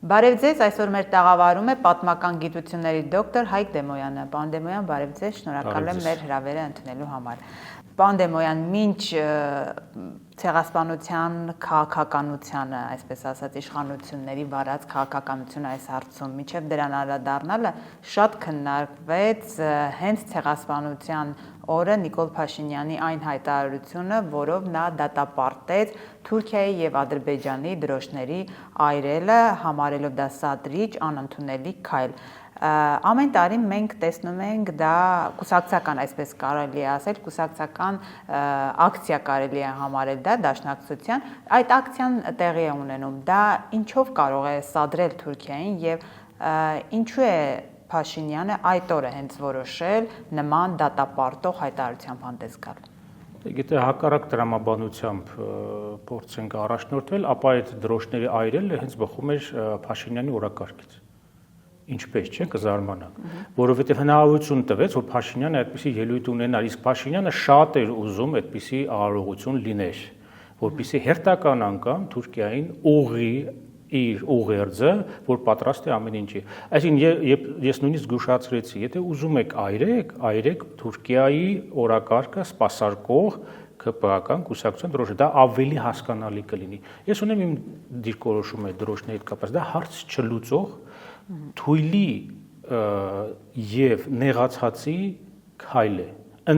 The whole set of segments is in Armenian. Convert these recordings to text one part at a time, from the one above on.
Բարև ձեզ, այսօր մեր տաղավարում է պատմական գիտությունների դոկտոր Հայկ Դեմոյանը։ Պարոն Դեմոյան, բարև ձեզ, շնորհակալ եմ մեր հրավերը ընդունելու համար։ Պարոն Դեմոյան, մինչ ցեղասպանության քաղաքականությանը, այսպես ասած, իշխանությունների վարած քաղաքականությունը այս հարցում, մինչև դրան անդրադառնալը շատ քննարկվեց հենց ցեղասպանության օրը Նիկոլ Փաշինյանի այն հայտարարությունը, որով նա դատապարտեց Թուրքիայի եւ Ադրբեջանի դրոշների այրելը, համարելով դա սադրիչ, անընդունելի քայլ։ Ամեն տարի մենք տեսնում ենք դա կուսակցական, այսպես կարելի է ասել, կուսակցական ակցիա կարելի է համարել դա դաշնակցության։ Այդ ակցիան տեղի է ունենում։ Դա ինչով կարող է սադրել Թուրքիային եւ ինչու է Փաշինյանը այդ օրը հենց որոշել նման դատապարտող հայտարարությամբ հանդես գալ։ Եթե հակառակ տրամաբանությամբ փորձենք առաջնորդվել, ապա այդ դրոշների այրելը հենց բխում էր Փաշինյանի օրակարգից։ Ինչպես չէ, կզարմանաք, որովհետև հնարավորություն տվեց, որ Փաշինյանը այդպիսի ելույթ ունենար, իսկ Փաշինյանը շատ էր ուզում այդպիսի արարողություն լիներ, որպեսզի հերթական անգամ Թուրքիային ուղղի իր ուղերձը, որ պատրաստ է ամեն ինչի։ Այսինքն ես նույնիսկ զգուշացրեցի, եթե ուզում եք այրեք Թուրքիայի օրակարգը սպասարկող ԿՊԱ-ական կուսակցության դրոշը, դա ավելի հասկանալի կլինի։ Ես ունեմ իմ դիրքորոշումը դրոշների հետ կապված, դա հարց չլուծող թույլի եւ նեղացածի քայլ է,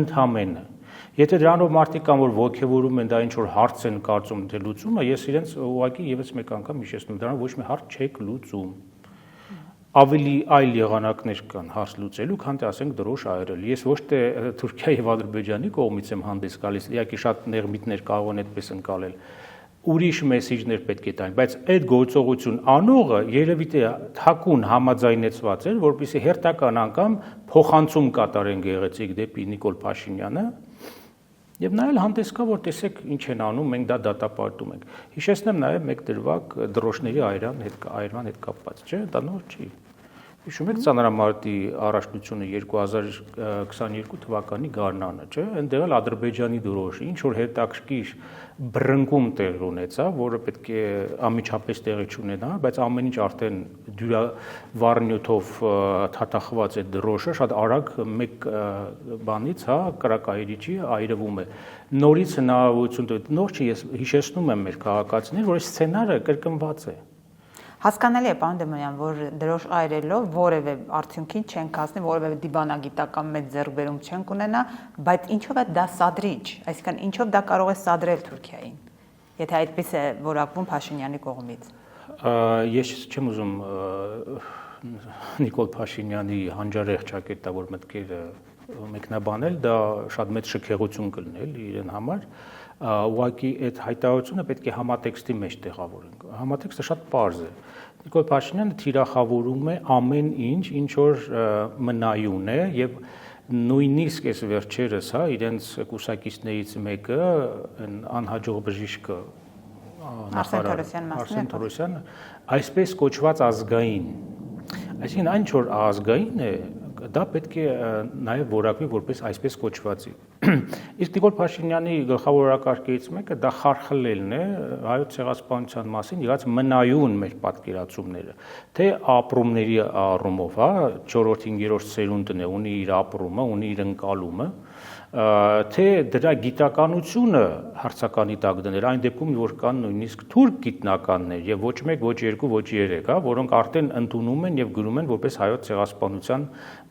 ընդհանրապես։ Եթե դրանով մարդիկ կան, որ ոգևորում են դա ինչ որ հարց են կարծում թե լուծումը, ես իրենց ուղղակի եւս մեկ անգամ հիշեցնում, դրանով ոչ մի հարց չեք լուծում։ Ավելի այլ եղանակներ կան հարց լուծելու, քան թե ասենք դրոշ այրել։ Ես ոչ թե Թուրքիայի եւ Ադրբեջանի կողմից եմ հանդես գալիս, իհարկե շատ նեղմիտներ կարող են այդպես ընկալել։ Ուրիշ մեսիջներ պետք է տային, բայց այդ գործողություն անողը երևի թե թակուն համաձայնեցված էր, որպեսզի հերթական անգամ փոխանցում կատարեն գեղեցիկ դեպի Նիկոլ Փաշինյանը եւ նա էլ հանդես գա, որ տեսեք ինչ են անում, մենք դա դատապարտում ենք։ Հիշեցնեմ նաեւ մեկ դրվագ դրոշների այրման հետ կապված, չէ՞, դա նոր չի։ Հիշում եք ծանրամարտի առաջնությունը 2022 թվականի գարնանը, չէ՞, այնտեղ էլ Ադրբեջանի դրոշը ինչ որ հետաքրքիր բռնկում տեղ ունեցավ, որը պետք է անմիջապես տեղի չունենա, բայց ամեն ինչ արդեն վառնյութով թաթախված է դրոշը, շատ արագ մեկ բանից, կրակայիրիչի այրվում է։ Նորից հնարավորություն տվեց, նոր չի, ես հիշեցնում եմ մեր քաղաքացիներին, որ այս սցենարը կրկնված է։ Հասկանալի է, պարոն Դեմոյան, որ դրոշ այրելով որևէ արդյունքին չենք հասնի, որևէ դիվանագիտական մեծ ձեռքբերում չենք ունենա, բայց ինչով է դա սադրիչ, այսինքն ինչով դա կարող է սադրել Թուրքիային, եթե այդպես է որակվում Փաշինյանի կողմից։ Ես չեմ ուզում Նիկոլ Փաշինյանի հանճարեղ ճակերտավոր մտքերը մեկնաբանել, դա շատ մեծ շքեղություն կլիներ իրեն համար, ուղղակի այդ հայտարարությունը պետք է համատեքստի մեջ տեղավորենք։ Համատեքստը շատ պարզ է։ Նիկոլ Փաշինյանը թիրախավորում է ամեն ինչ, ինչ որ մնայուն է եւ նույնիսկ այս վերջերս, իրենց կուսակիցներից մեկը, անհաջող բժիշկը Արսեն Թորոսյանը, այսպես կոչված ազգային, այսինքն այն որ ազգային է, դա պետք է նաև որակվի որպես այսպես կոչվածի։ Իսկ Նիկոլ Փաշինյանի գլխավոր օրակարգերից մեկը դա խարխլելն է հայոց ցեղասպանության մասին եղած մնայուն մեր պատկերացումները, թե ապրումների առումով, 4-5-րդ սերունդն է, ունի իր ապրումը, ունի իր ընկալումը, թե դրա գիտականությունը հարցականի տակ դնել, այն դեպքում, որ կան նույնիսկ թուրք գիտնականներ եւ ոչ մեկ, ոչ երկու, ոչ երեք, որոնք արդեն ընդունում են եւ գրում են որպես հայոց ցեղասպանության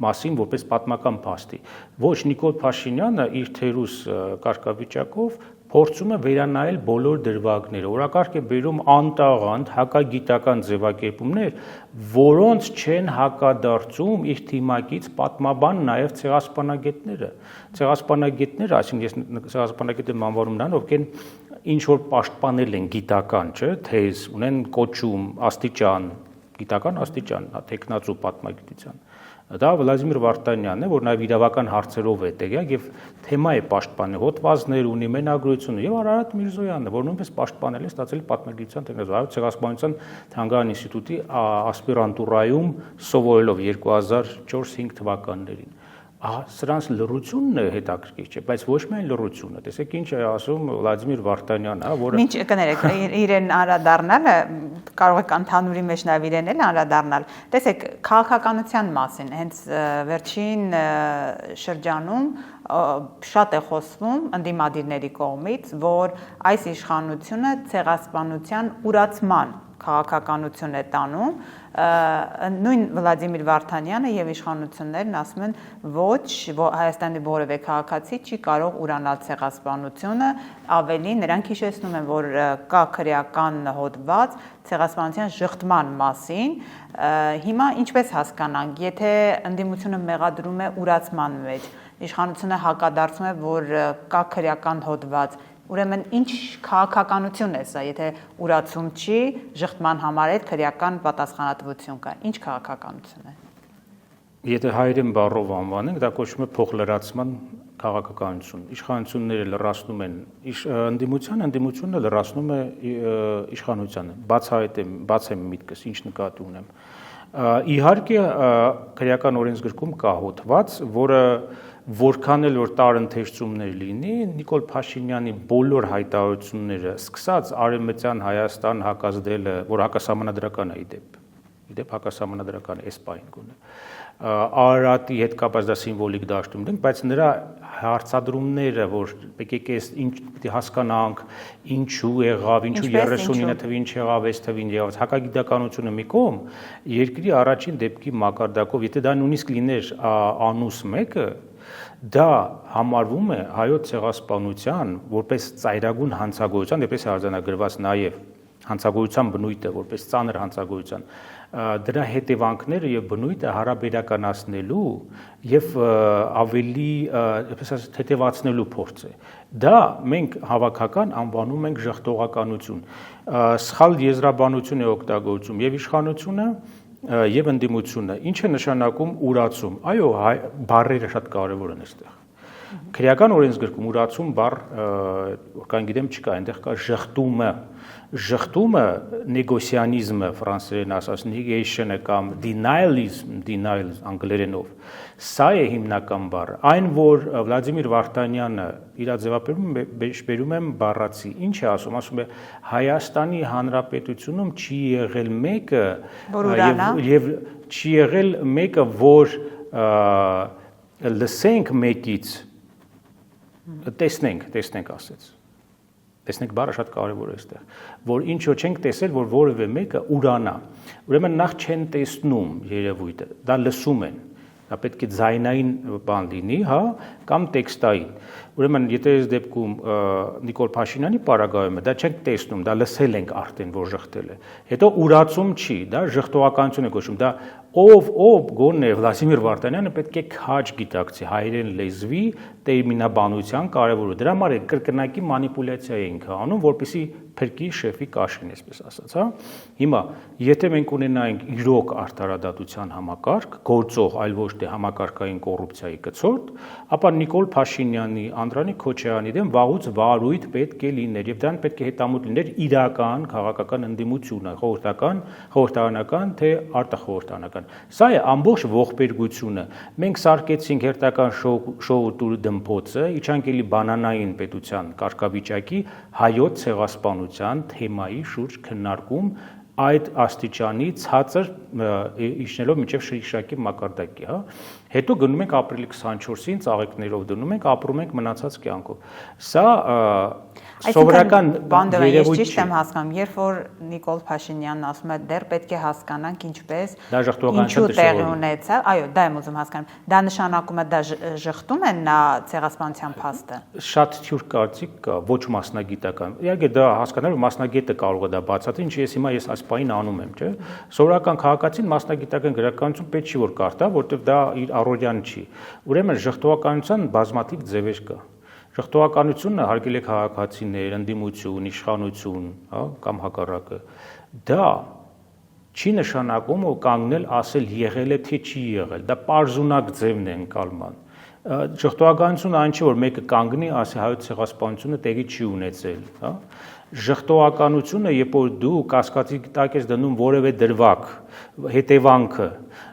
մասին, որպես պատմական փաստի։ Ոչ Նիկոլ Փաշինյանը իր թերուս կարգավիճակով փորձում է վերանայել բոլոր դրվագները, օրակարգ է բերում անտաղանդ հակագիտական ձևակերպումներ, որոնց չեն հակադարձում իր թիմակից պատմաբան նաև ցեղասպանագետները։ Ցեղասպանագետները, այսինքն ես ցեղասպանագետ եմ անվանում նրան, ովքեր ինչ որ պաշտպանել են գիտական, չէ, թեզ, ունեն կոչում, աստիճան, գիտական աստիճան, տեխնացու պատմագիտության։ Դա Վլադիմիր Վարդանյանն է, որ նաև իրավական հարցերով է տեղյակ եւ թեմա է պաշտպանել, հոդվածներ ունի, մենագրություն եւ Արարատ Միրզոյանը, որ նույնպես պաշտպանել է, ստացել պատմագիտության տեխնացու, հայոց ցեղասպանության թանգարան ինստիտուտի ասպիրանտուրայում սովորելով 2004-5 թվականներին։ Սրանց լռությունն է հետաքրքիր չէ, բայց ոչ միայն լռությունը։ Տեսեք ինչ է ասում Վլադիմիր Վարդանյանը, որը Ինչ կներեք, իրեն անդրադառնալը կարող եք ընդհանուրի մեջ նաև իրեն էլ անդրադառնալ։ Տեսեք, քաղաքականության մասին հենց վերջին շրջանում շատ է խոսվում ընդդիմադիրների կողմից, որ այս իշխանությունը ցեղասպանության ուրացման քաղաքականություն է տանում, նույն Վլադիմիր Վարդանյանը եւ իշխանություններն ասում են ոչ, Հայաստանի որևէ քաղաքացի չի կարող ուրանալ ցեղասպանությունը, ավելին նրանք հիշեցնում են, որ կա քրեական հոդված ցեղասպանության ժխտման մասին, հիմա ինչպես հասկանանք, եթե ընդդիմությունը մեղադրում է ուրացման մեջ, իշխանությունը հակադարձում է, որ կա քրեական հոդված, ուրեմն ինչ քաղաքականություն է սա, եթե ուրացում չի, ժխտման համար էլ քրեական պատասխանատվություն կա, ինչ քաղաքականություն է։ Եթե հայերեն բառով անվանենք, դա կոչվում է փոխլրացման քաղաքականություն։ Իշխանությունները լրացնում են ընդդիմությունը լրացնում է իշխանությանը։ Բաց եմ միտքս, ինչ նկատի ունեմ։ Իհարկե քրեական օրենսգրքում կա հոդված, որը որքան էլ որ տարընթերցումներ լինի, Նիկոլ Փաշինյանի բոլոր հայտարարությունները, սկսած Արևմտյան Հայաստան հակազդելը, որ հակասահմանադրական է իդեպ հակասահմանադրական է, էս պահին գոնե, Արարատի հետ կապված դա սիմվոլիկ դաշտում դենք, բայց նրա հարցադրումները, որ եկեք ինչ պիտի հասկանանք, ինչու եղավ, ինչու 39 թվին չեղավ, 6 թվին եղավ, հակագիտականությունը մի կողմ, երկրի առաջին դեպքի մակարդակով, եթե դա նույնիսկ լիներ անուս մեկը, դա համարվում է հայոց ցեղասպանության որպես ծայրագուն հանցագործության, դեպս է արձանագրված նաև հանցագործության բնույթը, որպես ծանր հանցագործության, դրա հետևանքները եւ բնույթը հարաբերականացնելու եւ ավելի, այսպես ասած, թեթևացնելու փորձ է։ Դա մենք հավաքական անվանում ենք ժխտողականություն։ Սխալ եզրաբանություն է օգտագործում եւ իշխանությունը եւ ընդդիմությունը, ինչը նշանակում ուրացում։ Այո, բառերը շատ կարեւոր են այստեղ։ Քրեական օրենսգրքում ուրացում բառ, որքան գիտեմ, չկա, այնտեղ կա ժխտումը, նեգոսիանիզմը ֆրանսերեն ասած, negation-ը կամ denial անգլերենով, սա է հիմնական բառը։ Այն, որ Վլադիմիր Վարդանյանը իր ձևակերպում եմ բառացի, ինչ է ասում, ասում է Հայաստանի Հանրապետությունում չի եղել մեկը եւ չի եղել մեկը, որ լսենք մեկից, տեսնենք ասեց։ Տեսնենք բառը շատ կարևոր է այստեղ, որ ինչ որ չենք տեսել, որ որևէ մեկը ուրանա։ Ուրեմն նախ չեն տեսնում երևույթը, դա լսում են։ Դա պետք է ձայնային բան լինի, հա, կամ տեքստային։ Ուրեմն եթե այս դեպքում Նիկոլ Փաշինյանի պարագայում է, դա չենք տեսնում, դա լսել ենք արդեն, որ ժխտել է։ Հետո ուրացում չի, դա ժխտողականություն է կոչվում, դա ով գոնե Վլադիմիր Վարդանյանը պետք է քաջ գիտակցի հայերեն լեզվի տերմինաբանության կարևորը։ Դրա համար է կրկնակի մանիպուլյացիա ենք անում, որպեսզի փրկի շեֆի կաշին, այսպես ասած, հա։ Հիմա, եթե մենք ունենայինք իրոք արդարադատության համակարգ, գործող, այլ ոչ թե համակարգային կոռուպցիայի կցորդ, ապա Նիկոլ Փաշինյանի, Անդրանիկ Քոչարյանի դեմ վաղուց վարույթ պետք է լիներ եւ դրան պետք է հետամուտ լիներ իրական քաղաքական ընդդիմությունը, խորհրդարանական թե արտախորհրդարանական։ Սա է ամբողջ ողբերգությունը։ Մենք սարքեցինք հերթական շոու տուրի դմփոցը, իջանք էլի բանանային պետության կարգավիճակի հայոց ցեղասպանության թեմայի շուրջ քննարկում այդ աստիճանի ցածր իջնելով մինչև շրիշակի մակարդակի, հա։ Հետո գնում ենք ապրիլի 24-ին ծաղիկներով դնում ենք, ապրում ենք մնացած կյանքով։ Սա սովորական երևույթ չի։ Ճիշտ եմ հասկանում, երբ որ Նիկոլ Փաշինյանն ասում է դեռ պետք է հասկանանք ինչպես ինչու տեղի ունեցավ, այո, դա եմ ուզում հասկանալ։ Դա նշանակում է դա ժխտում է նա ցեղասպանության փաստը։ Շատ թյուր կարծիք կա, ոչ մասնագիտական։ Իհարկե դա հասկանալ, որ մասնագետը կարող է դա բացատրել, ինչի ես այս պահին անում եմ, չէ՞։ Սովորական քաղաքացին մասնագիտական գրականություն պետք չի որ կարդա, որտեղ դա իր առօրյան չի։ Ուրեմն ժխտողականության բազմաթիվ ձևեր կա։ Ժխտողականությունը հարգելի քաղաքացիներ, ընդդիմություն, իշխանություն, հա, կամ հակառակը, դա չի նշանակում ու կանգնել ասել եղել է թե չի եղել, դա պարզունակ ձևն է ընկալման։ Ժխտողականությունը այն չի, որ մեկը կանգնի, ասի հայոց ցեղասպանությունը տեղի չի ունեցել, հա։ Ժխտողականությունը, երբ որ դու կասկածի տակ ես դնում որևէ դրվագ, հետևանքը,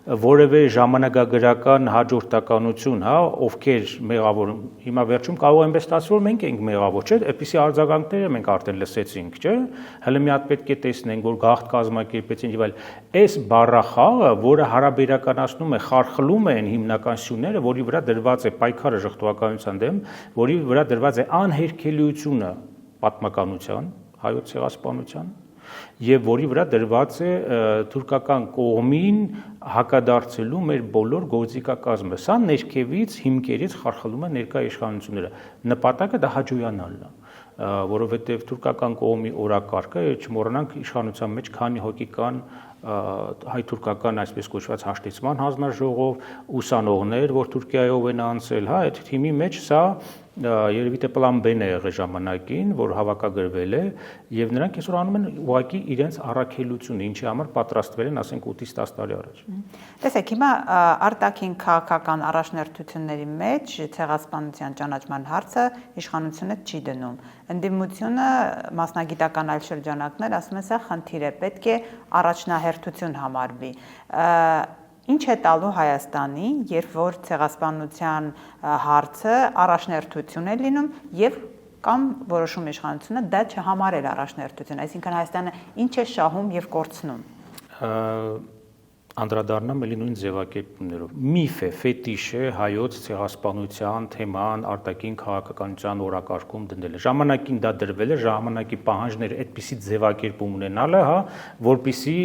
որևէ ժամանակագրական հաջորդականություն, հա, ովքեր մեղավոր, հիմա վերջում կարող է այնպես ստացվի, որ մենք ենք մեղավոր, չէ՞, այդպիսի արձագանքները մենք արդեն լսեցինք, չէ՞։ Հələ մի հատ պետք է տեսնենք, որ գաղթ կազմակերպեցին եւ այլ։ Այս բառախաղը, որը հարաբերականացնում է, խարխլում է այն հիմնական սյուները, որի վրա դրված է պայքարը ժխտողականության դեմ, որի վրա դրված է անհերքելիությունը պատմականության, հայոց ցեղասպանության եւ որի վրա դրված է թուրքական կողմին հակադարձելու մեր բոլոր գործիքակազմը։ Սա ներքևից հիմքերից խարխլում է ներկա իշխանությունները։ Նպատակը դա հաջողանալն է, որովհետեւ թուրքական կողմի օրակարգը, չմոռանանք, իշխանության մեջ քանի հոգի կան հայ-թուրքական այսպես կոչված հաշտեցման հանձնաժողով, ուսանողներ, որ Թուրքիայով են անցել, հա, այդ թիմի մեջ սա երևի թե պլան B-ն է եղել ժամանակին, որ հավաքագրվել է, եւ նրանք այսօր անում են ուղղակի իրենց առաքելությունը, ինչի համար պատրաստվել են, ասենք 8-ից 10 տարի առաջ։ Տեսեք, հիմա արտաքին քաղաքական առաջնորդությունների մեջ ցեղասպանության ճանաչման հարցը իշխանությունը չի դնում։ Ընդդիմությունը մասնագիտական այլ շրջանակներ ասում են, սա խնդիր է, պետք է առաջնահերթություն համարվի։ Ինչ է տալու Հայաստանին, երբ որ ցեղասպանության հարցը առաջնահերթություն է լինում եւ կամ որոշում իշխանությունը դա չհամարել առաջնահերթություն, այսինքն Հայաստանը ինչ է շահում եւ կորցնում։ Անդրադառնամ էլի նույն ձևակերպումներով։ Միֆ է, ֆետիշ է հայոց ցեղասպանության թեման արտաքին քաղաքականության օրակարգում դնել է։ Ժամանակին դա դրվել է, ժամանակի պահանջները այդպիսի ձևակերպում ունենալը, հա, որպիսի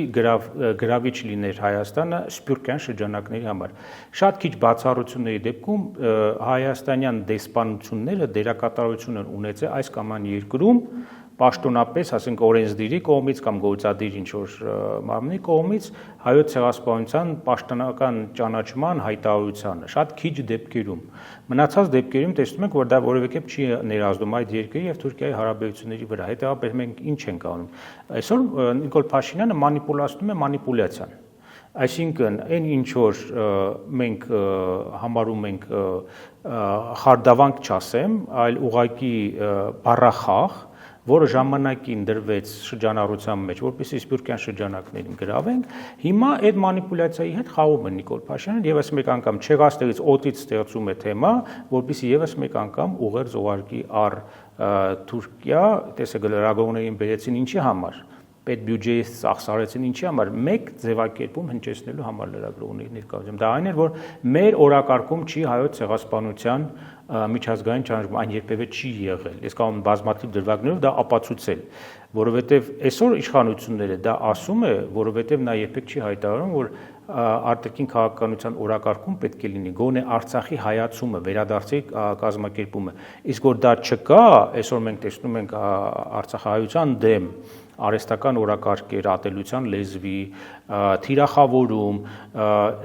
գրավիչ լիներ Հայաստանը սփյուռքյան շրջանակների համար։ Շատ քիչ բացառությունների դեպքում հայաստանյան դեսպանությունները դերակատարություն են ունեցել այս կամ այն երկրում պաշտոնապես, ասենք օրենսդիրի կողմից կամ գործադիր ինչ-որ մարմնի կողմից հայոց ցեղասպանության պաշտոնական ճանաչման հայտարարությանը շատ քիչ դեպքերում։ Մնացած դեպքերում տեսնում ենք, որ դա որևէ կերպ չի ներազդում այդ երկրի եւ Թուրքիայի հարաբերությունների վրա։ Հետեւաբար մենք ինչ ենք անում։ Այսօր Նիկոլ Փաշինյանը մանիպուլացնում է մանիպուլյացիան։ Այսինքն, այն ինչ որ մենք համարում ենք խարդավանք չասեմ, այլ ուղղակի բառախաղ, որը ժամանակին դրվեց շրջանառության մեջ, որպեսզի սփյուռքյան շրջանակներին գրավենք, հիմա այդ մանիպուլյացիայի հետ խաղում է Նիկոլ Փաշինյանը եւս մեկ անգամ չեղաստեղից օդից ստեղծում է թեմա, որպեսզի եւս մեկ անգամ ուղերձ ուղարկի առ Թուրքիա, տեսեք լրագրողներին բերեցին ինչի համար, պետբյուջեից ծախսարեցին ինչի համար, մեկ ձևակերպում հնչեցնելու համար լրագրողների ներկայությամբ։ Դա այն էր, որ մեր օրակարգում չի հայոց ցեղասպանության միջազգային ճանաչում, այն երբևէ չի եղել։ Ես կարող եմ բազմաթիվ դրվագներով դա ապացուցել, որովհետև այսօր իշխանությունները դա ասում է, որովհետև նա երբեք չի հայտարարում, որ արտաքին քաղաքականության օրակարգում պետք է լինի գոնե Արցախի հայացումը, վերադարձի կազմակերպումը։ Իսկ որ դա չկա, այսօր մենք տեսնում ենք արցախահայության դեմ արհեստական օրակարգեր, ատելության լեզվի, թիրախավորում,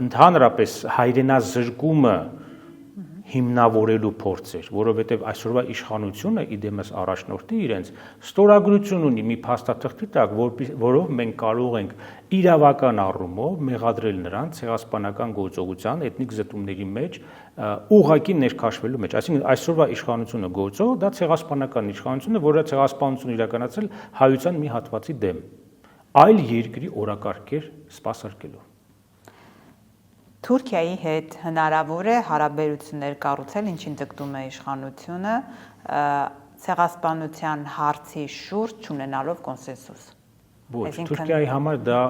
ընդհանրապես հայրենազրկումը հիմնավորելու փորձեր, որովհետև այսօրվա իշխանությունը իդեմս առաջնորդի իրենց ստորագրություն ունի մի փաստաթղթի տակ, որով մենք կարող ենք իրավական առումով մեղադրել նրան ցեղասպանական գործողության, էթնիկ զտումների մեջ ուղղակի ներքաշվելու մեջ։ Այսինքն այսօրվա իշխանությունը գործող դա ցեղասպանական իշխանություն է, որը ցեղասպանություն իրականացրել հայության մի հատվածի դեմ, այլ երկրի օրակարգեր սպասարկելով։ Թուրքիայի հետ հնարավոր է հարաբերություններ կառուցել, ինչին ձգտում է իշխանությունը, ցեղասպանության հարցի շուրջ չունենալով կոնսենսուս։ Ոչ, Թուրքիայի համար դա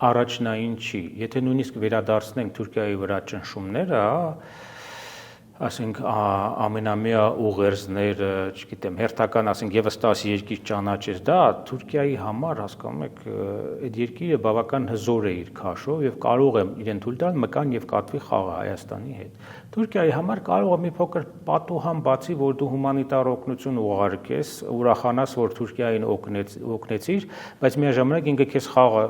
առաջնային չի։ Եթե նույնիսկ վերադարձնենք Թուրքիայի վրա ճնշումները, ասենք ամենամյա ուղերձները, չգիտեմ, հերթական, ասենք եւս 10 երկիր ճանաչեց դա, Թուրքիայի համար, հասկանում եք, այդ երկիրը բավական հզոր է իր քաշով եւ կարող է իրեն թույլ տալ մկան եւ կատվի խաղը Հայաստանի հետ։ Թուրքիայի համար կարող է մի փոքր պատուհան բացի, որ դու հումանիտար օգնություն ուղարկես, ուրախանաս, որ Թուրքիային օգնեցիր, բայց միաժամանակ ինքը քեզ խաղը,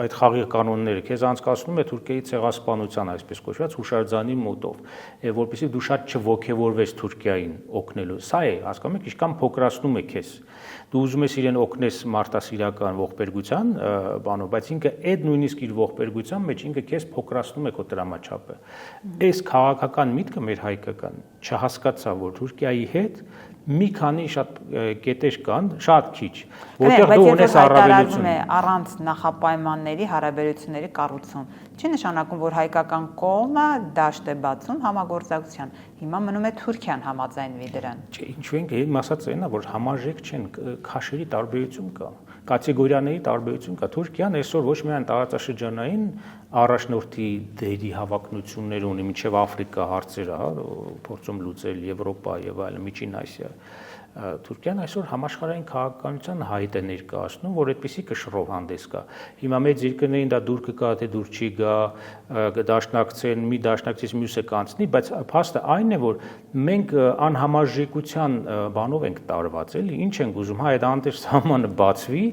այդ խաղի կանոնները քեզ անցկացնում է Թուրքիայի ցեղասպանության, այսպես կոչված հուշարձանի մոտով, որպեսզի դու շատ չոգևորվես Թուրքիային օգնելու։ Սա է, հասկանում եք, ինչքան փոքրացնում է քեզ։ Դու ուզում ես իրեն օգնես մարտահրավերական ողբերգության բանով, բայց ինքը այդ նույնիսկ իր ողբերգության մեջ ինքը քեզ փոքրացնում է քո տրամաչափը։ Այս քաղաքական միտքը մեր հայկական չհասկացա, որ Թուրքիայի հետ մի քանի շատ կետեր կան, շատ քիչ, որտեղ դու ունես առավելություն։ Առանց նախապայմանների հարաբերությունների կառուցում։ Չի նշանակում, որ հայկական կողմը դաշտ է բացում համագործակցության։ Հիմա մնում է Թուրքիան համաձայնվի դրան։ Չէ, ինչու ենք ասած այնա, որ համարժեք չեն, քաշերի տարբերություն կա, կատեգորիաների տարբերություն կա։ Թուրքիան այսօր ոչ միայն տարածաշրջանային առաջնորդի դերի հավակնություններ ունի մինչև Աֆրիկա հարցերը, փորձում լուծել Եվրոպա եւ այլն, Միջին Ասիա։ Թուրքիան այսօր համաշխարհային քաղաքականության հայտ է ներկայացնում, որ այդպիսի կշռով հանդես գա։ Հիմա մեծ երկրներին դա դուր կգա, թե դուր չի գա, դաշնակցեն, մի դաշնակցից մյուսը կանցնի, բայց փաստը այն է, որ մենք անհամարժեքության բանով ենք տարված, էլի, ինչ ենք ուզում, հայ դա անտեր սահմանը բացվի,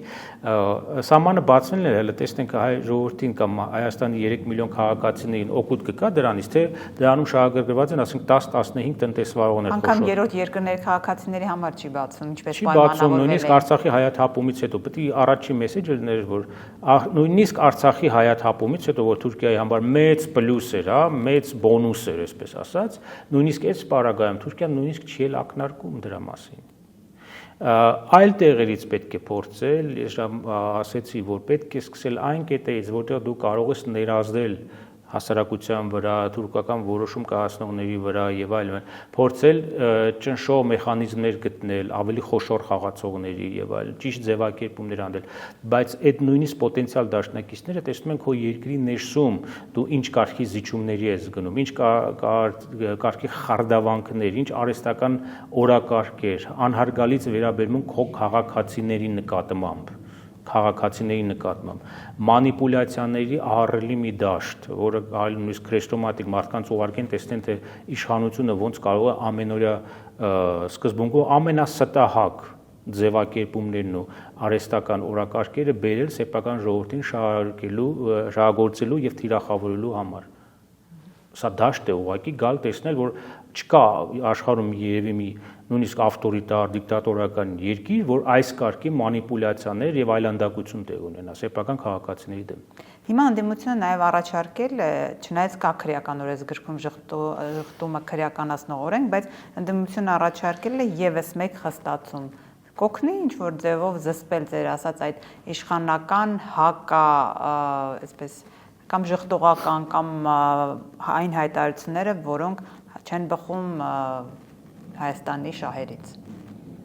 սահմանը բացվելն էլ հələ տեսնենք հայ ժողովրդին կամ Հայաստանի 3 միլիոն քաղաքացիներին օգուտ կգա դրանից, թե դրանում շահագրգռված են, ասենք 10-15 տնտեսվարողներ խոշոր։ Անգամ երրորդ երկրների քաղաքացիների համար չի բացում, ինչպես պայմանավորվել է։ Նույնիսկ Արցախի հայաթափումից հետո պետք է առաջին մեսեջը լիներ, որ նույնիսկ Արցախի հայաթափումից հետո, որ Թուրքիայի համար մեծ պլյուս էր, մեծ բոնուս էր, այսպես ասած, նույնիսկ այս պարագայում Թուրքիան նույնիսկ չի էլ ակնարկում դրա մասին։ Այլ տեղերից պետք է փորձել, ես ասեցի, որ պետք է սկսել այն կետերից, որտեղ դու կարող ես ներազդել հասարակության վրա, թուրքական որոշում կայացնողների վրա եւ այլն, փորձել ճնշող մեխանիզմներ գտնել, ավելի խոշոր խաղացողների եւ այլն, ճիշտ ձևակերպումներ անել, բայց այդ նույնիսկ պոտենցիալ դաշնակիցները տեսնում են քո երկրի ներսում դու ինչ կարգի զիջումների ես գնում, ինչ կարգի խարդավանքներ, ինչ արհեստական օրակարգեր, անհարգալից վերաբերմունք քո քաղաքացիների նկատմամբ մանիպուլյացիաների ահռելի մի դաշտ, որը այլ նույնիսկ քրեստոմատիկ մարդկանց ուղարկեն տեսնեն, թե իշխանությունը ոնց կարող է ամենօրյա սկզբունքով ամենաստահակ ձևակերպումներն ու արհեստական օրակարգերը բերել սեփական ժողովրդին շահագործելու եւ թիրախավորելու համար։ Սա դաշտ է ուղղակի գալ տեսնել, որ չկա աշխարհում երևի մի նույնիսկ ավտորիտար, դիկտատորական երկիր, որ այս կարգի մանիպուլյացիաներ եւ այլանդակություն տեղ ունենա սեփական քաղաքացիների դեմ։ Հիմա ընդդիմությունը նաեւ առաջարկել է, չնայած կա քրեական օրենսգրքում ժխտումը քրեականացնող օրենք, բայց ընդդիմությունը առաջարկել է եւս մեկ խստացում։ Կօգնի ինչ որ ձևով զսպել ձեր ասած այդ իշխանական հակա, այսպես կամ ժխտողական կամ այն հայտարարությունները, որոնք չեն բխում Հայաստանի շահերից։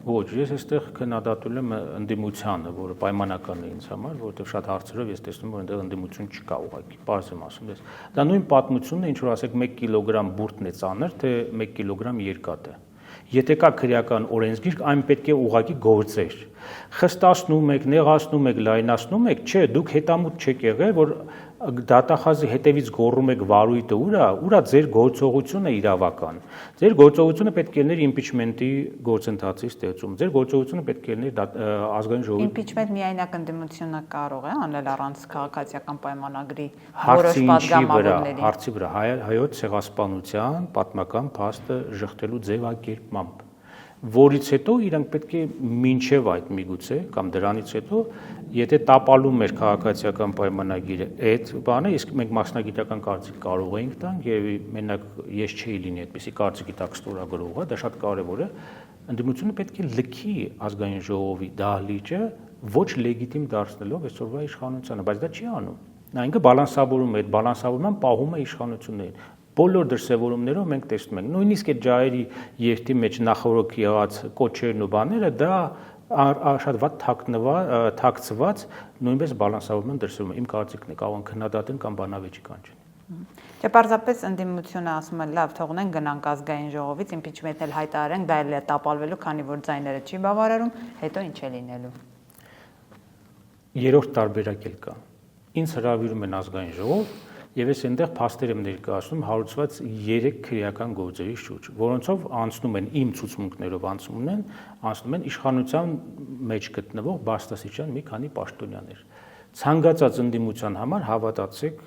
Ոչ, ես այստեղ քննադատում եմ ընդդիմությանը, որը պայմանական է ինձ համար, որովհետև շատ հարցերով ես տեսնում, որ այնտեղ ընդդիմություն չկա ուղղակի, պարզ եմ ասում ես։ Դա նույն պատմությունն է, ինչ որ ասեք 1 կիլոգրամ բուրդն է ծանր, թե 1 կիլոգրամ երկաթը։ Եթե կա քրեական օրենսգիրք, այն պետք է ուղղակի գործեր։ Խստացնում եք, նեղացնում եք, լայնացնում եք, չէ, դուք հետամուտ չեք եղել, որ դատախազի հետևից գոռում եք վարույթը ուրա ձեր գործողությունը իրավական։ Ձեր գործողությունը պետք է լիներ impeachment-ի գործընթացի ստեղծում։ Ձեր գործողությունը պետք է լիներ ազգային ժողովի։ Impeachment միայնակ ընդդիմությունը կարող է անել առանց քաղաքացիական պայմանագրի որոշ պատգամավորների։ Հարցի վրա հայոց ցեղասպանության պատմական փաստը ժխտելու ձևակերպմամբ, որից հետո իրանք պետք է մինչև այդ միգուցե կամ դրանից հետո եթե տապալում էր քաղաքացիական պայմանագիրը այդ բանը, իսկ մենք մասնագիտական կարծիք կարող էինք տանք եւ մենակ ես չէի լինի այդպեսի կարծիքի տակ ստորագրողը, դա շատ կարեւոր է, ընդդիմությունը պետք է լքի ազգային ժողովի դահլիճը ոչ լեգիտիմ դարձնելով այսօրվա իշխանությանը, բայց դա չի անում։ Նա ինքը բալանսավորում է, այդ բալանսավորման պահում է իշխանություններին։ Բոլոր դրսևորումներով մենք տեսնում ենք, նույնիսկ այդ ջահերի երթի մեջ նախորդ եղած կոչերն ու բաները դա շատ վատ թաքցված նույնպես բալանսավորման դրսևորում է։ Իմ կարծիքն է, կարող են քննադատեն կամ բանավեճի կանչեն։ Չէ, պարզապես ընդդիմությունը ասում է, լավ, թողնենք գնանք ազգային ժողովից, impeachment-ել հայտարարենք, դա էլ է տապալվելու, քանի որ ձայները չի բավարարում, հետո ինչ է լինելու։ Երրորդ տարբերակ էլ կա։ Ինձ հրավիրում են ազգային ժողով եւ ես այնտեղ փաստեր եմ ներկայացնում հարուցված 3 քրեական գործերի շուրջ, որոնցով անցնում են իմ ցուցմունքներով անցնում են իշխանության մեջ գտնվող բարձրաստիճան մի քանի պաշտոնյաներ։ ցանկացած ընդդիմության համար հավատացեք,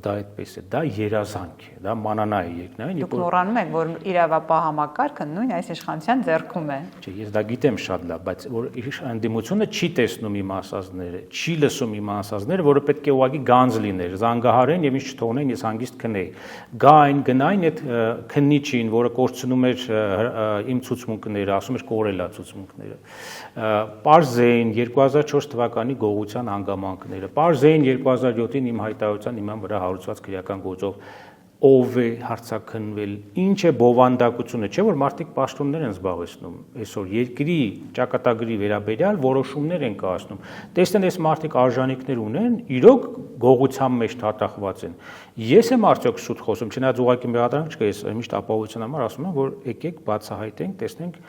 դա այդպես է, դա երազանք է, դա մանանա է երկնային։ Դուք մոռանում եք, որ իրավապահ համակարգը նույն այս իշխանության ձեռքում է։ Չէ, ես դա գիտեմ շատ լավ, բայց որ ընդդիմությունը չի տեսնում իմ ասածները, չի լսում իմ ասածները, որը պետք է ուղղակի գանձ լիներ, զանգահարեն եւ ինձ չթողնեն ես հանգիստ քնեի։ Գային գնային այդ քննիչին, որը կորցնում էր իմ ցուցմունքները, ասում էր կորելա ցուցմունքները։ Պարզեին 2004 թվականի գողության հանգամանքները, պարզեին 2007-ին իմ հայտարարության իման վրա հարուցված քրեական գործով ով է հարցաքննվել, ինչ է բովանդակությունը, չէ՞ որ մարդիկ պաշտոններ են զբաղեցնում, այսօր երկրի ճակատագրի վերաբերյալ որոշումներ են կայացնում։ Տեսնեն, այս մարդիկ արժանինքներ ունեն, իրոք գողության մեջ թաթախված են։ Ես եմ արդյոք շուտ խոսում, չնայած ուղղակի մեղադրանք չկա, ես միշտ ապահովության համար ասում եմ, որ եկեք բացահայտենք, տեսնենք,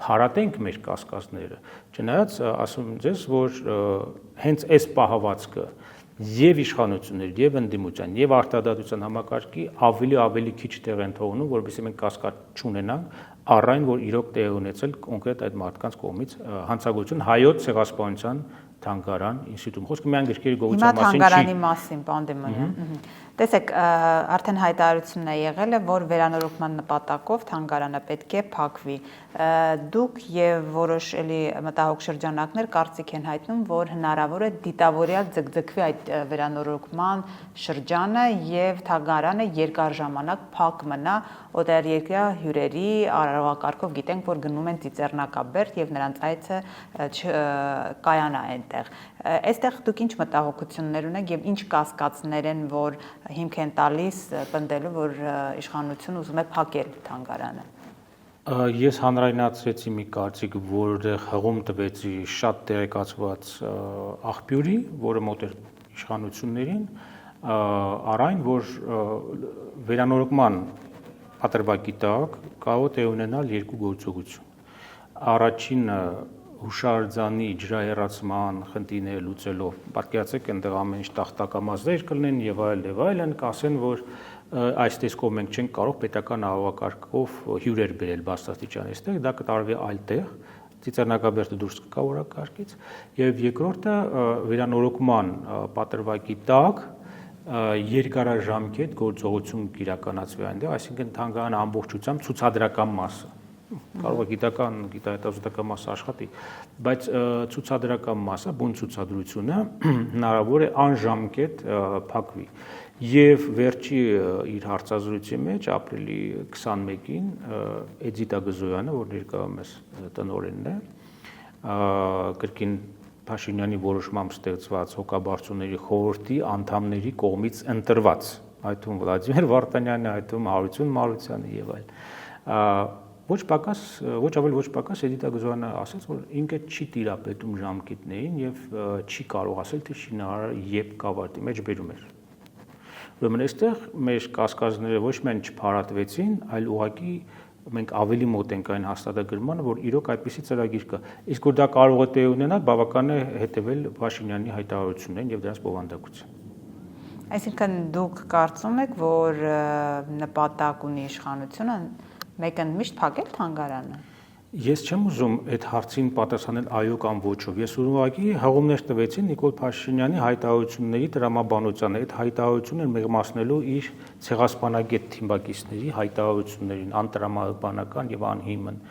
փարատենք մեր կասկածները։ Չնայած ասում եմ ձեզ, որ հենց այս պահվածքը եւ իշխանություններ, եւ ընդդիմության, եւ արտադատության համակարգի ավելի քիչ տեղ են թողնում, որովհետեւ մենք կասկած չունենանք առ այն, որ իրոք տեղ ունեցել կոնկրետ այդ մարդկանց կողմից հանցագործություն հայոց ցեղասպանության թանգարան ինստիտուտում։ Խոսքը միայն գրքերի գողության մասին չի։ Հիմա թանգարանի մասին, Պանդեմոնյան։ Տեսեք, արդեն հայտարարությունն է եղել, որ վերանորոգման նպատակով թանգարանը պետք է փակվի։ Դուք եւ որոշ էլի մտահոգ շրջանակներ կարծիք են հայտնում, որ հնարավոր է դիտավորյալ ձգձգվի այդ վերանորոգման շրջանը եւ թանգարանը երկար ժամանակ փակ մնա, օտարերկրյա հյուրերի արարողակարգով գիտենք, որ գնում են Ծիծեռնակաբերդ եւ նրանց այցը կայանա այնտեղ։ Այստեղ դուք ինչ մտահոգություններ ունեք եւ ինչ կասկածներ են, որ հիմք են տալիս պնդելու, որ իշխանությունը ուզում է փակել թանգարանը։ Ես հանրայնացրեցի մի կարծիք, որտեղ հղում տվեցի շատ տեղեկացված աղբյուրի, որը մոտ էր իշխանություններին, առայն, որ վերանորոգման պատրվակի տակ կարող է ունենալ երկու գործողություն։ Առաջինը հուշարձանի ջրահեռացման խնդիրները լուծելով, պատկերացրեք, այնտեղ ամեն ինչ տախտակամազներ կլինեն եւ այլն, կասեն, որ այս տեսքով մենք չենք կարող պետական արարողակարգով հյուրեր բերել բարձրաստիճան այստեղ, դա կտարվի այլ տեղ, Ծիծեռնակաբերդը դուրս կգա օրակարգից, եւ երկրորդը վերանորոգման պատրվակի տակ երկարաժամկետ գործողություն կիրականացվի այնտեղ, այսինքն թանգարանը ամբողջությամբ ցուցադրական մասը, կարող է գիտական, գիտահետազոտական մասը աշխատի, բայց ցուցադրական մասը, բուն ցուցադրությունը հնարավոր է անժամկետ փակվի։ Եվ վերջի իր հարցազրույցի մեջ ապրիլի 21-ին Էդիտա Գզոյանը, որ ներկայում է տնօրենն է, կրկին Փաշինյանի որոշմամբ ստեղծված հոգաբարձուների խորհրդի անդամների կողմից ընտրված, այդ թվում Վլադիմիր Վարդանյանը, այդ թվում Հարություն Մարությանը եւ այլն։ Ոչ ավելի ոչ պակաս Էդիտա Գզոյանը ասաց, որ ինքը չի տիրապետում ժամկետներին եւ չի կարող ասել, թե շինարարը երբ կավարտի, մեջբերում էր։ Ուրեմն այստեղ մեր կասկածները ոչ միայն չփարատվեցին, այլ ուղղակի մենք ավելի մոտ ենք այն հաստատագրմանը, որ իրոք այդպիսի ծրագիր կա։ Իսկ որ դա կարող է տեղ ունենալ, բավական է հետևել Փաշինյանի հայտարարություններին եւ դրանց բովանդակությանը։ Այսինքն դուք կարծում եք, որ նպատակ ունի իշխանությունը մեկընդմիշտ փակել թանգարանը։ Ես չեմ ուզում այդ հարցին պատասխանել այո կամ ոչով։ Ես ուղղակի հղումներ տվեցի Նիկոլ Փաշինյանի հայտարարությունների տրամաբանությանը, այդ հայտարարությունները մեղմացնելու իր ցեղասպանագետ թիմակիցների հայտարարություններին, անտրամաբանական եւ անհիմն։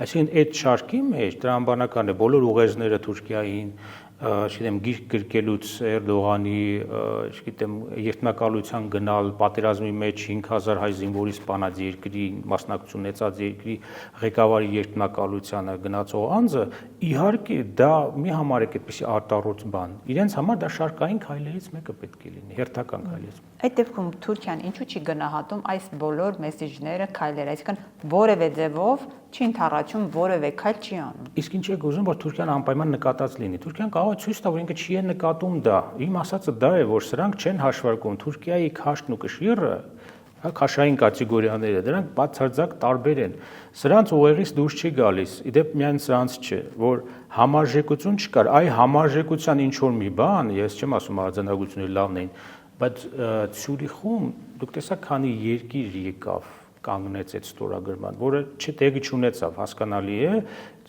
Այսինքն այդ շարքի մեջ տրամաբանական է բոլոր ուղերձները Թուրքիային, չգիտեմ, գիրք գրկելուց Էրդողանի, չգիտեմ, երթնակալության գնալ, պատերազմի մեջ 5000 հայ զինվորի սպանած երկրի, մասնակցություն ունեցած երկրի ղեկավարի երթնակալությանը գնացող անձը, իհարկե դա մի համարեք այդպիսի արտառոց բան։ Իրենց համար դա շարքային քայլերից մեկը պետք է լինի, հերթական քայլերից։ Այդ դեպքում Թուրքիան ինչու չի գնահատում այս բոլոր մեսեջները, քայլերը, այսինքն որևէ ձևով չի ընդառաջում, որևէ քայլ չի անում։ Իսկ ինչ եք ուզում, որ Թուրքիան անպայման նկատած լինի։ Թուրքիան կարող է ցույց տա, որ ինքը չի նկատում դա։ Իմ ասածը դա է, որ սրանք չեն հաշվարկում Թուրքիայի քաշն ու կշիռը, քաշային կատեգորիաները, դրանք բացարձակ տարբեր են։ Սրանց ուղեղից դուրս չի գալիս։ Իդեպ միայն սրանց չէ, որ համարժեքություն չկար, այ համարժեքության ինչ որ մի բան, ես չեմ ասում արձանագրությունները լավն էին, բայց Ցյուրիխում դուք տեսաք քանի երկիր եկավ կանգնեց այդ ստորագրման, որը չտեղի չունեցավ, հասկանալի է,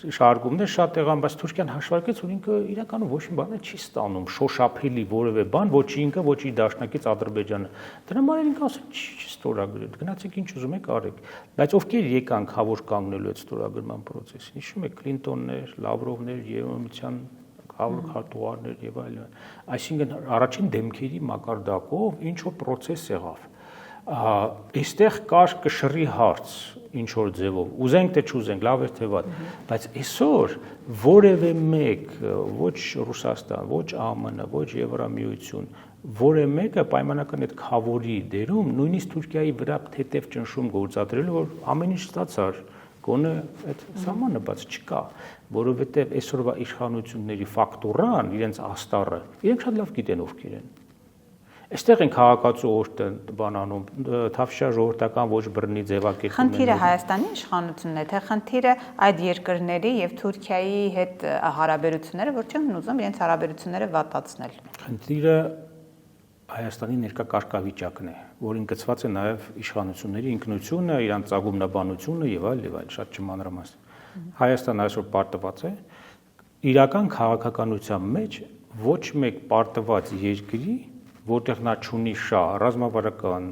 շարժումներ շատ եղան, բայց Թուրքիան հաշվարկեց, որ ինքը իրականում ոչ մի բան չի ստանում, շոշափելի որևէ բան, ոչ ինքը, ոչ իր դաշնակից Ադրբեջանը։ Դրա համար ինքը ասել չի ստորագրել, գնացեք ինչ ուզում եք արեք։ Բայց ովքեր եկան խավոր կանգնելու այդ ստորագրման process-ին, հիշում եք Կլինտոններ, Լավրովներ, Եվրոմիության խարտուղարներ եւ այլն։ Այսինքն առաջին դեմքերի մակարդակով ինչ որ process եղավ։ Այստեղ կար կշռի հարց ինչ որ ձևով ուզենք թե չուզենք լավ է թե վատ բայց այսօր որևէ մեկ ոչ Ռուսաստան ոչ ԱՄՆ ոչ Եվրամիություն որևէ մեկը պայմանական այդ խավորի դերում նույնիսկ Թուրքիայի վրա թեթև ճնշում գործադրելու որ ամեն ինչ ստացար գոնե այդ սահմանը բաց չկա որովհետև այսօրվա իշխանությունների ֆակտորան իրենց աստառը իրենք շատ լավ գիտեն ովքեր են Այստեղ են քաղաքացու օրտը բանանում, թավշյա ժողովրդական ոչ բռնի ձևակերպում են։ Խնդիրը Հայաստանի իշխանությունն է, թե խնդիրը այդ երկրների եւ Թուրքիայի հետ հարաբերությունները, որ չեն ուզում իրենց հարաբերությունները վատացնել։ Խնդիրը Հայաստանի ներկա կարգավիճակն է, որին գծված է նաեւ իշխանությունների ինքնությունը, իրանց ծագումնաբանությունը եւ այլ, շատ չմանրամասն։ Հայաստանը այսօր պարտված է իրական քաղաքականության մեջ ոչ մեկ պարտված երկրի որտեղ նա ճունի շահ, ռազմավարական,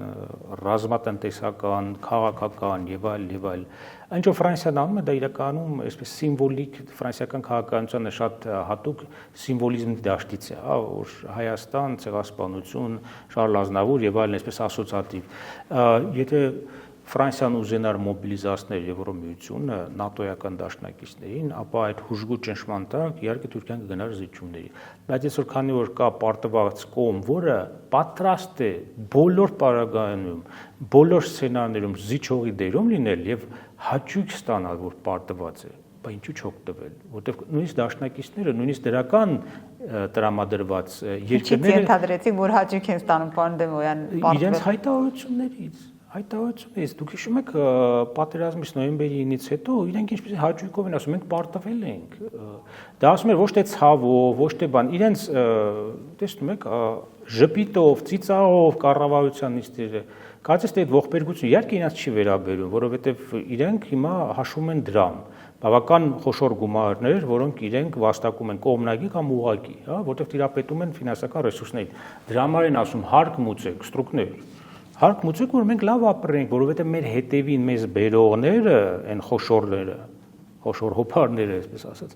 ռազմատնտեսական, քաղաքական եւ այլ, Ինչ որ Ֆրանսիան անում է, դա իրականում այսպես սիմվոլիկ ֆրանսիական քաղաքականությանը շատ հատուկ սիմվոլիզմի դաշտից է, հա, որ Հայաստան, ցեղասպանություն, Շարլ Ազնավուր եւ այլն այսպես ասոցիատիվ։ Եթե Ֆրանսիան ուզենար մոբիլիզացնել Եվրոմիությունը, ՆԱՏՕ-ական դաշնակիցներին, ապա այդ հուժգու ճնշման տակ իհարկե Թուրքիան կգնար զիջումների։ Բայց այսօր քանի որ կա պարտված կողմ, որը պատրաստ է բոլոր պարագայում, բոլոր սցենարներում զիջողի դերում լինել եւ հաճույք ստանալ, որ պարտված է, բայց ինչու չօգտվել, որտեղ նույնիսկ դաշնակիցները, նույնիսկ դրական տրամադրված երկրները ենթադրեցին, որ հաճույք են ստանում, պարոն Դեմոյան, իրենց հայտարարություններից Հայտարարությունից դուք հիշում եք պատերազմից նոյեմբերի 9-ից հետո իրենք ինչպես հաճույքով են ասում մենք պարտվել ենք դա ասում են ոչ թե ցավով ոչ թե բան իրենց տեսնում եք ժպիտով ծիծաղով կառավարության նիստերը կարծես թե այդ ողբերգությունը իհարկե իրենց չի վերաբերում որովհետև իրենք հիմա հաշվում են դրամ բավական խոշոր գումարներ որոնք իրենք վաստակում են կողմնակի կամ ուղղակի հա որտեղ տիրապետում են ֆինանսական ռեսուրսներին դրամար են ասում հարկ մուծեք ստրուկներ Հարկ մուծեք, որ մենք լավ ապրենք, որովհետև մեր հետևին մեզ բերողները, այն խոշորները, խոշոր հոփարները, այսպես ասած,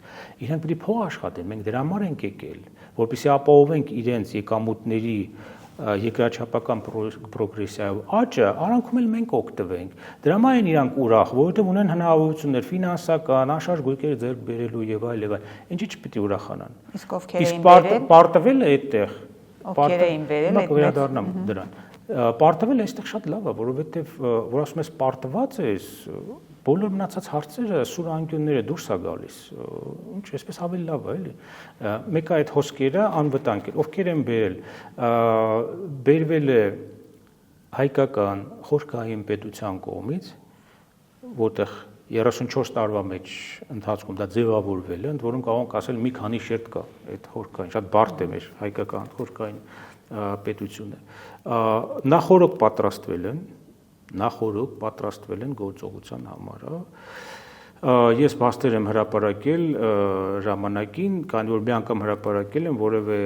իրենք պիտի փող աշխատեն, մենք դրա համար ենք եկել, որպեսզի ապահովենք իրենց եկամուտների երկրաչափական պրոգրեսիայով աճը, արանքում էլ մենք օգտվենք։ Դրա համար են իրանք ուրախ, որովհետև ունեն հնարավորություններ ֆինանսական, անշարժ գույքեր ձեռք բերելու եւ այլ։ Ինչի՞ չպիտի ուրախանան։ Իսկ ովքեր էին բերել։ Պարտվել է այդտեղ։ Ովքեր էին բերել այդ վերադառնամ դրան։ Պարտվել է այստեղ շատ լավ է, որովհետև որ ասում ես պարտված ես, բոլոր մնացած հարցերը սուր անկյունները դուրս է գալիս։ Ինչ այսպես ավելի լավ է, էլի։ Մեկը այդ հոսքերը անվտանգ է, ովքեր են բերել, բերվել է հայկական խորհրդային պետության կողմից, որտեղ 34 տարվա մեջ ընթացքում դա ձևավորվել է, ընդ որում կարող ենք ասել մի քանի շերտ կա այդ խորհրդային, շատ բարդ է մեր հայկական խորհրդային պետությունը նախորդ պատրաստվել են գործողության համար ես բաստեր եմ հրապարակել ժամանակին քանի որ մի անգամ հրապարակել եմ որևէ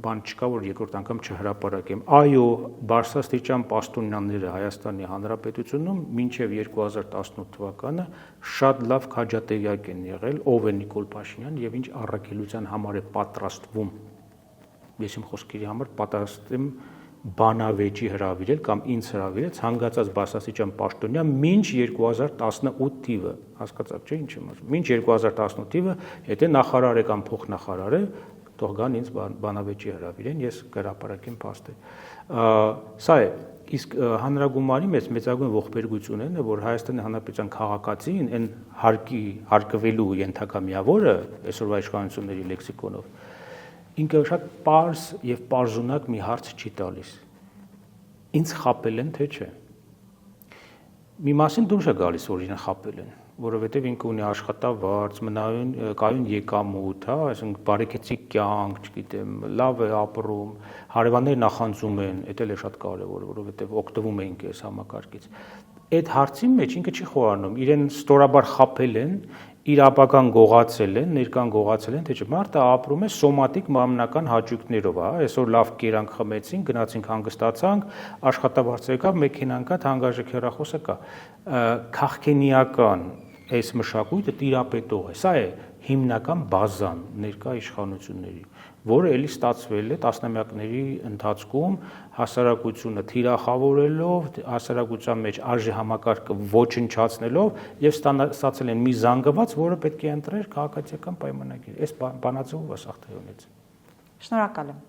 բան չկա որ երկրորդ անգամ չհրապարակեմ այո բարձրաստիճան պաշտոնյաները Հայաստանի Հանրապետությունում մինչև 2018 թվականը շատ լավ քաջատեղյակ են եղել ով է Նիկոլ Փաշինյան եւ ինչ առաքելության համար է պատրաստվում Ես իմ խոսքերի համար պատրաստ եմ բանավեճի հրավիրել կամ ինձ հրավիրել ցանկացած բարձրաստիճան պաշտոնյա մինչ 2018 թիվը, հասկացաք չէ՞ ինչ եմ ասում։ Մինչ 2018 թիվը, եթե նախարար է կամ փոխնախարար է, թող գան ինձ բանավեճի հրավիրեն, ես կհրապարակեմ փաստը։ Սա է, իսկ հանրագումարի մեծագույն ողբերգությունն է, որ Հայաստանի Հանրապետության քաղաքացին այն հարկվելու ենթակա միավորը այսօրվա իշխանությունների լեքսիկոնով ինքը շատ պարզ եւ պարզունակ մի հարց չի տալիս։ Ինձ խապել են թե չէ։ Մի մասին դուրս է գալիս, որ իրեն խապել են, որովհետեւ ինքը ունի աշխատավարձ, մնայուն կայուն եկամուտ, հա, այսինքն բարեկեցիկ կյանք, չգիտեմ, լավ է ապրում, հարևանները նախանձում են, դա էլ է շատ կարեւոր, որովհետեւ օգտվում ենք այս համակարգից։ Այդ հարցի մեջ ինքը չի խորանում, իրեն ստորաբար խապել են, իր ապագան գողացել են, ներկան գողացել են, թե չէ, մարդը ապրում է սոմատիկ մարմնական հաճույքներով, հա, այսօր լավ կերանք խմեցինք, գնացինք հանգստացանք, աշխատավարձ եկավ, մեքենան կա, թանկարժեք հեռախոսը կա։ Քաղաքենիական այս մշակույթը տիրապետող է, սա է հիմնական բազան ներկա իշխանությունների, որը էլի ստացվել է տասնամյակների ընթացքում հասարակությունը թիրախավորելով, հասարակության մեջ արժի համակարգը ոչնչացնելով եւ ստացել են մի զանգված, որը պետք է ընտրեր քաղաքացիական պայմանագիր։ Այս բանաձևով ասախտայունից։ Շնորհակալ եմ։